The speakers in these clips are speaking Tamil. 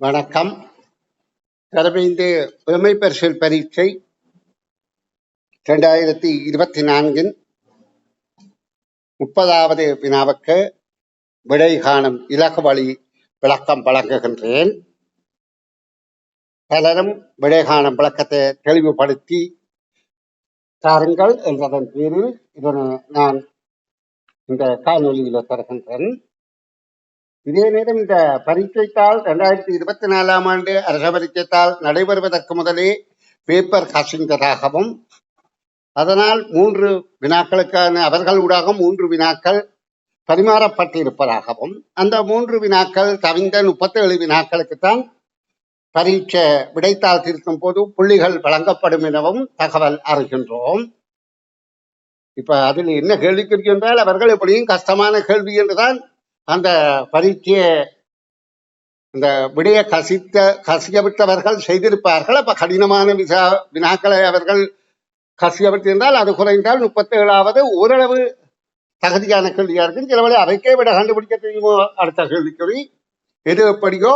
வணக்கம். 15 புதுமை பரிசில் பரீட்சை 2024 30வது வினாவுக்கு விடை காணும் இலக்கு வழி விளக்கம் வழங்குகின்றேன். பலரும் விடை காணும் விளக்கத்தை தெளிவுபடுத்தி தாருங்கள் என்றதன் பேரில் இதனை நான் இந்த காணொலியில் தருகின்றேன். இதே நேரம் இந்த பரீட்சைத்தாள் 2024 அரச பரீட்சைத்தாள் நடைபெறுவதற்கு முதலே பேப்பர் கசிந்ததாகவும் அதனால் 3 வினாக்களுக்கான அவர்கள் ஊடாக 3 வினாக்கள் பரிமாறப்பட்டிருப்பதாகவும் அந்த 3 வினாக்கள் தவிர்ந்த 37 வினாக்களுக்குத்தான் பரீட்சை விடைத்தாள் திருத்தும் போது புள்ளிகள் வழங்கப்படும் எனவும் தகவல் அறிகின்றோம். இப்ப அதில் என்ன கேள்விக்குறி என்றால் அவர்கள் எப்படியும் கஷ்டமான கேள்வி என்றுதான் அந்த பரீட்சையை அந்த விடைய கசிய விட்டவர்கள் செய்திருப்பார்கள். அப்ப கடினமான வினாக்களை அவர்கள் கசிய விட்டிருந்தால் அது குறைந்தால் 37வது ஓரளவு தகுதியான கேள்வியா இருக்கு. சில வேளை அவைக்கே விட கண்டுபிடிக்க தெரியுமோ அடுத்த கேள்விக்குறி. எது எப்படியோ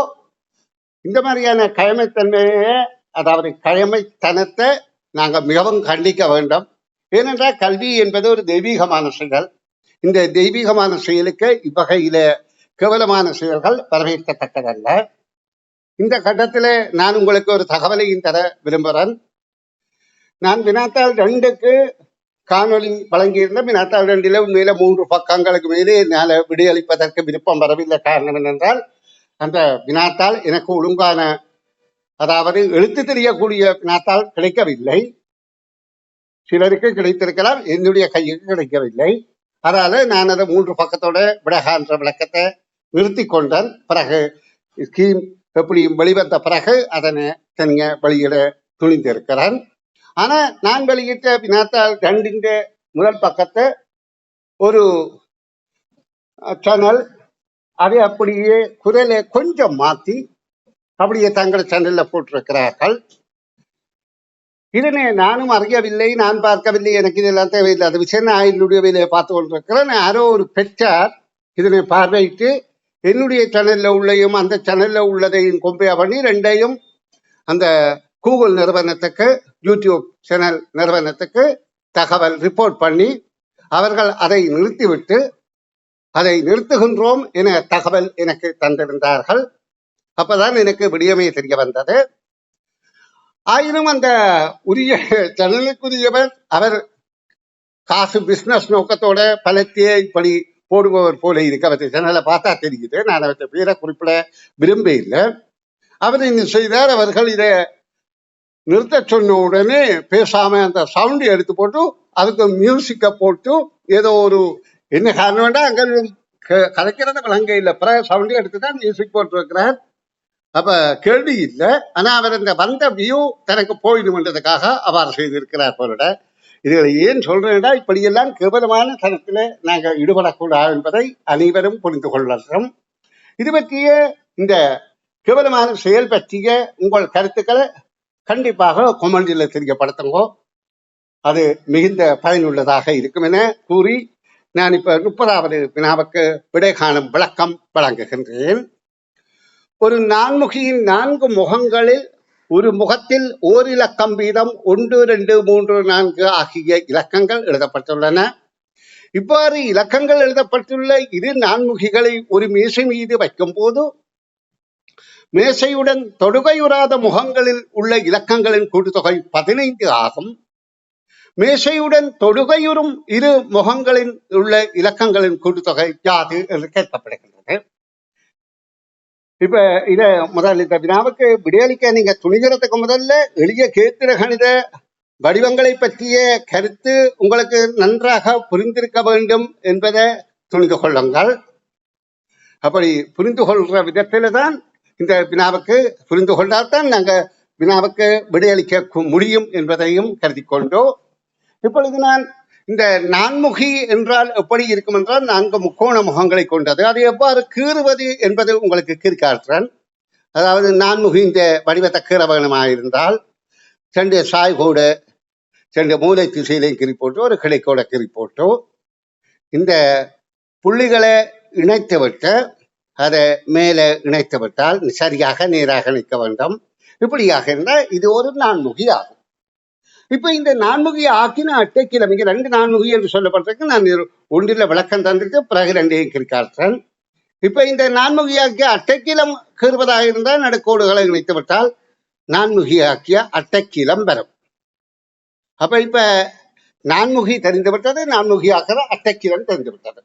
இந்த மாதிரியான கயமைத்தன்மையை அதாவது கயமைத்தனத்தை நாங்கள் மிகவும் கண்டிக்க வேண்டும். ஏனென்றால் கல்வி என்பது ஒரு தெய்வீகமான செயல். இந்த தெய்வீகமான செயலுக்கு இவ்வகையில கேவலமான செயல்கள் வரவேற்கத்தக்கதல்ல. இந்த கட்டத்தில் நான் உங்களுக்கு ஒரு தகவலையும் தர விரும்புகிறேன். நான் வினாத்தாள் 2க்கு காணொலி வழங்கியிருந்த வினாத்தாள் 2ல் உண்மையில 3 பக்கங்களுக்கு மேலே என்னால் விடையளிப்பதற்கு விருப்பம் வரவில்லை. காரணம் என்னென்றால் அந்த வினாத்தாள் எனக்கு ஒழுங்கான அதாவது எழுத்து தெரியக்கூடிய வினாத்தாள் கிடைக்கவில்லை. சிலருக்கு கிடைத்திருக்கலாம், என்னுடைய கைக்கு கிடைக்கவில்லை. அதனால நான் அதை 3 பக்கத்தோட விடகான்ற விளக்கத்தை நிறுத்தி கொண்டேன். பிறகு ஸ்கீம் எப்படியும் வெளிவந்த பிறகு அதனை தனிய வெளியிட துணிந்திருக்கிறேன். ஆனா நான் வெளியிட்ட வினாத்தாள் 2 முதல் பக்கத்தை ஒரு சேனல் அதை அப்படியே குரலை கொஞ்சம் மாற்றி அப்படியே தங்கள் சேனல்ல போட்டிருக்கிறார்கள். இதனை நானும் அறியவில்லை, நான் பார்க்கவில்லை, எனக்கு இதெல்லாம் தேவையில்லை. அது விஷயம் நான் என்னுடைய வேலையை பார்த்து கொண்டிருக்கிறேன். யாரோ ஒரு பெற்றார் இதனை பார்வையிட்டு என்னுடைய சேனல்ல உள்ளையும் அந்த சேனல்ல உள்ளதையும் கொம்பையா பண்ணி 2ஐயும் அந்த கூகுள் நிறுவனத்துக்கு யூடியூப் சேனல் நிறுவனத்துக்கு தகவல் ரிப்போர்ட் பண்ணி அவர்கள் அதை நிறுத்திவிட்டு அதை நிறுத்துகின்றோம் என தகவல் எனக்கு தந்திருந்தார்கள். அப்பதான் எனக்கு விடியமே தெரிய வந்தது. ஆயினும் அந்த உரிய சேனலுக்குரியவர் அவர் காசு பிசினஸ் நோக்கத்தோட பலத்தையே இப்படி போடுபவர் போல இருக்கு. அவற்றை சேனலை பார்த்தா தெரியுது. நான் அவற்றை பேரை குறிப்பிட விரும்ப இல்லை. அவர் என்ன செய்தார், அவர்கள் இதை நிறுத்த சொன்ன உடனே பேசாம அந்த சவுண்டு எடுத்து போட்டு அதுக்கு மியூசிக்கை போட்டு ஏதோ ஒரு என்ன காரணம் வேண்டாம் அங்கே கலைக்கிறது விளங்க இல்லை. பிறகு சவுண்டு எடுத்துதான் மியூசிக் போட்டிருக்கிறார். அப்ப கேள்வி இல்லை. ஆனா அவர் இந்த வந்த வியூ தனக்கு போயிடும்ன்றதுக்காக அவ்வாறு செய்திருக்கிறார் போல. இதுகளை ஏன் சொல்றேன்னா இப்படியெல்லாம் கேவலமான தனத்துல நாங்கள் ஈடுபடக்கூடாது என்பதை அனைவரும் புரிந்து கொள்ளலாம். இது பற்றிய இந்த கேவலமான செயல் பற்றிய உங்கள் கருத்துக்களை கண்டிப்பாக கொமெண்டில் தெரியப்படுத்துங்கோ. அது மிகுந்த பயனுள்ளதாக இருக்கும் என கூறி நான் இப்ப 30வது வினாவுக்கு விடை காணும் விளக்கம் வழங்குகின்றேன். ஒரு நான்முகியின் 4 முகங்களில் ஒரு முகத்தில் ஓரிலக்கம் வீதம் 1, 2, 3, 4 ஆகிய இலக்கங்கள் எழுதப்பட்டுள்ளன. இவ்வாறு இலக்கங்கள் எழுதப்பட்டுள்ள இரு நான்முகிகளை ஒரு மேசை மீது வைக்கும் போது மேசையுடன் தொடுகையுறாத முகங்களில் உள்ள இலக்கங்களின் கூட்டுத்தொகை 15 ஆகும். மேசையுடன் தொடுகையுறும் இரு முகங்களில் உள்ள இலக்கங்களின் கூட்டுத்தொகை யாது என்று கேட்கப்படுகின்றது. இப்ப இத முதல் இந்த வினாவுக்கு விடையளிக்க நீங்க துணிகிறதுக்கு முதல்ல எளிய கேத்திர கணித வடிவங்களை பற்றிய கருத்து உங்களுக்கு நன்றாக புரிந்திருக்க வேண்டும் என்பதை துணிந்து கொள்ளுங்கள். அப்படி புரிந்து கொள்ற விதத்தில தான் இந்த வினாவுக்கு புரிந்து கொண்டால்தான் நாங்க வினாவுக்கு விடையளிக்க முடியும் என்பதையும் கருதி கொண்டோ. இப்பொழுது நான் இந்த நான்முகி என்றால் எப்படி இருக்கும் என்றால் 4 முக்கோண முகங்களை கொண்டது. அதை எவ்வாறு கீறுவது என்பது உங்களுக்கு கீழ்காட்டுறேன். அதாவது நான்முகி இந்த வடிவத்தை கீற வேணுமாயிருந்தால் 2 சாய்கோடு 2 மூலை திசையிலையும் கிரி போட்டு ஒரு கிளைக்கோட கிரி போட்டு இந்த புள்ளிகளை இணைத்து விட்டு அதை மேலே இணைத்து விட்டால் சரியாக நேராக நிற்க வேண்டும். இப்படியாக இருந்தால் இது ஒரு நான்முகி ஆகும். இப்ப இந்த நான்முகி ஆக்கின அட்டைக்கிழமை 2 நான்முகி என்று சொல்லப்பட்டிருக்கு. நான் ஒன்றில் விளக்கம் தந்திருக்கு, பிறகு 2ஐயும் கிரிக்காற்றன். இப்ப இந்த நான்முகியாக்கிய அட்டைக்கிலம் கீறுவதாக இருந்தால் நடுக்கோடுகளை இணைத்து விட்டால் நான்முகியாக்கிய அட்டைக்கிலம் வரும். அப்ப இப்ப நான்முகி தெரிந்துவிட்டது, நான்முகியாக்கிற அட்டைக்கிலம் தெரிந்துவிட்டது.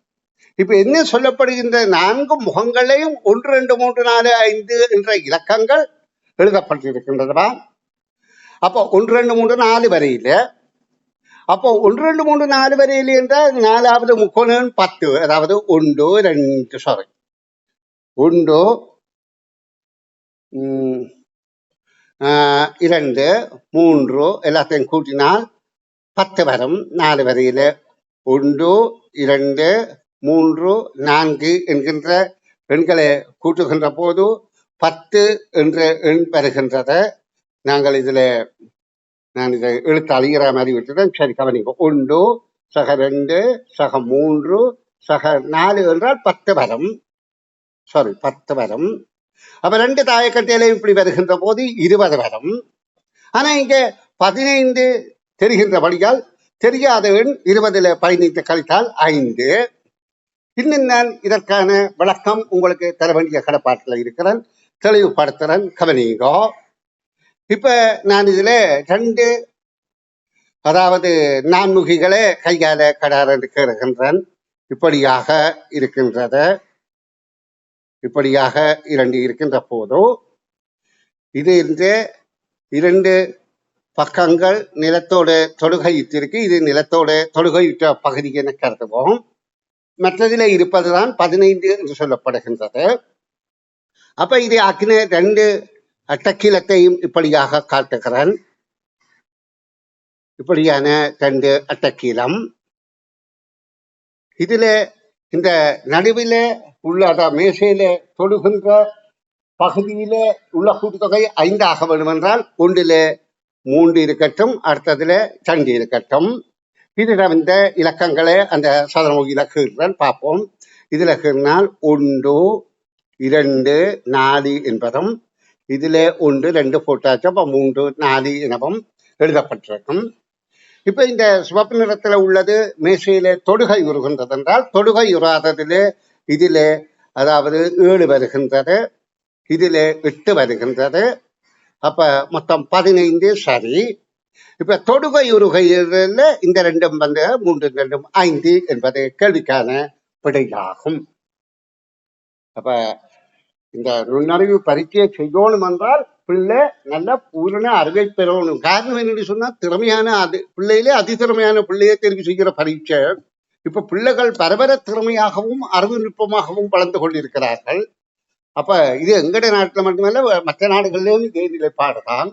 இப்ப என்ன சொல்லப்படுகின்ற 4 முகங்களையும் 1 2 3 4 5 என்ற இலக்கங்கள் எழுதப்பட்டிருக்கின்றதா? அப்போ 1 2 3 4 வரையில, அப்போ 1 2 3 4 வரையில் என்றால் 4வது முக்கோணம் 10, அதாவது 1 2 சாரி 1 2 3 எல்லாத்தையும் கூட்டினால் 10 வரும். 4 வரையில 1 2 3 4 என்கின்ற எண்களை கூட்டுகின்ற போது 10 என்ற எண் வருகின்றத நாங்கள் நான் இதை எழுத்து அழிகிற மாதிரி விட்டுதான். சரி, கவனிங்க. 1 சக 2 சக 3 சக 4 என்றால் 10 வரும். சாரி 10 வரும். அப்ப 2 தாயக்கட்டையிலையும் இப்படி வருகின்ற போது 20 வரும். ஆனா இங்க 15 தெரிகின்றபடியால் தெரியாத எண் 20ல் 15 கழித்தால் 5. இன்னும் நான் இதற்கான விளக்கம் உங்களுக்கு தர வேண்டிய கடப்பாட்டில் இருக்கிறேன், தெளிவுபடுத்துறேன், கவனிங்கோ. இப்ப நான் இதுல 2 அதாவது நான்முகிகளை கையால கடார கேறுகின்றேன். இப்படியாக இருக்கின்றத, இப்படியாக 2 இருக்கின்ற போதோ இது இந்த 2 பக்கங்கள் நிலத்தோட தொடுகையிட்டிருக்கு. இது நிலத்தோட தொடுகையிட்ட பகுதி என கருதுவோம். மற்றதில் இருப்பதுதான் 15 என்று சொல்லப்படுகின்றது. அப்ப இதை ஆக்கின 2 அட்டக்கிலத்தையும் இப்படியாக காட்டுகிறேன். இப்படியான 2 அட்டக்கிலம். இதுல இந்த நடுவில உள்ள மேசையில தொடுகின்ற பகுதியில உள்ள கூட்டுத்தொகை 5 ஆக வேண்டும் என்றால் 1ல் 3 இருக்கட்டும், அடுத்ததுல 2 இருக்கட்டும். இதுல இந்த இலக்கங்களை அந்த சதுரமுகியில கீழ்றேன், பார்ப்போம். இதுல கீழ்னால் 1 2 4 என்பதும், இதுல 1 2 போட்டாச்சு, அப்ப 3 4 எனவும் எழுதப்பட்டிருக்கும். இப்ப இந்த சிவப்பு நிறத்துல உள்ளது மேசையில தொடுகை உருகின்றது என்றால், தொடுகை உறாததுல இதுல அதாவது 7 வருகின்றது, இதுல 8 வருகின்றது. அப்ப மொத்தம் 15 சரி. இப்ப தொடுகை உருகையில இந்த 2ம் வந்து 3 2 5 என்பது கேள்விக்கான விடையாகும். அப்ப இந்த நுண்ணறிவு பரீட்சையை செய்யணும் என்றால் பிள்ளை நல்ல பூரண அறிவை பெறணும். காரணம் என்னன்னு சொன்னா, திறமையான பிள்ளையிலே அதிதிறமையான பிள்ளையை தெரிவு செய்கிற பரீட்சை. இப்ப பிள்ளைகள் பரபர திறமையாகவும் அறிவு நுட்பமாகவும் வளர்ந்து கொண்டிருக்கிறார்கள். அப்ப இது எங்கட நாட்டுல மட்டுமல்ல, மற்ற நாடுகளிலும் இதே நிலைப்பாடுதான்.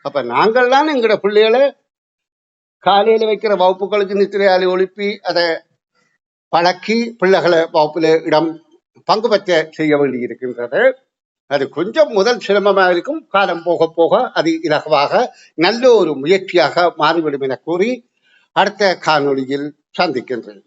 அப்ப நாங்கள் தான் எங்கட பிள்ளைகளை காலையில வைக்கிற வகுப்புகளுக்கு நித்திரையாளி ஒழுப்பி அதை பழக்கி பிள்ளைகளை வகுப்புல பங்கு பெற்ற செய்ய வேண்டி இருக்கின்றது. அது கொஞ்சம் முதல் சிரமமாக இருக்கும், காலம் போக போக அது இலகுவாக நல்ல ஒரு முயற்சியாக மாறிவிடும் என கூறி அடுத்த காணொளியில் சந்திக்கின்றேன்.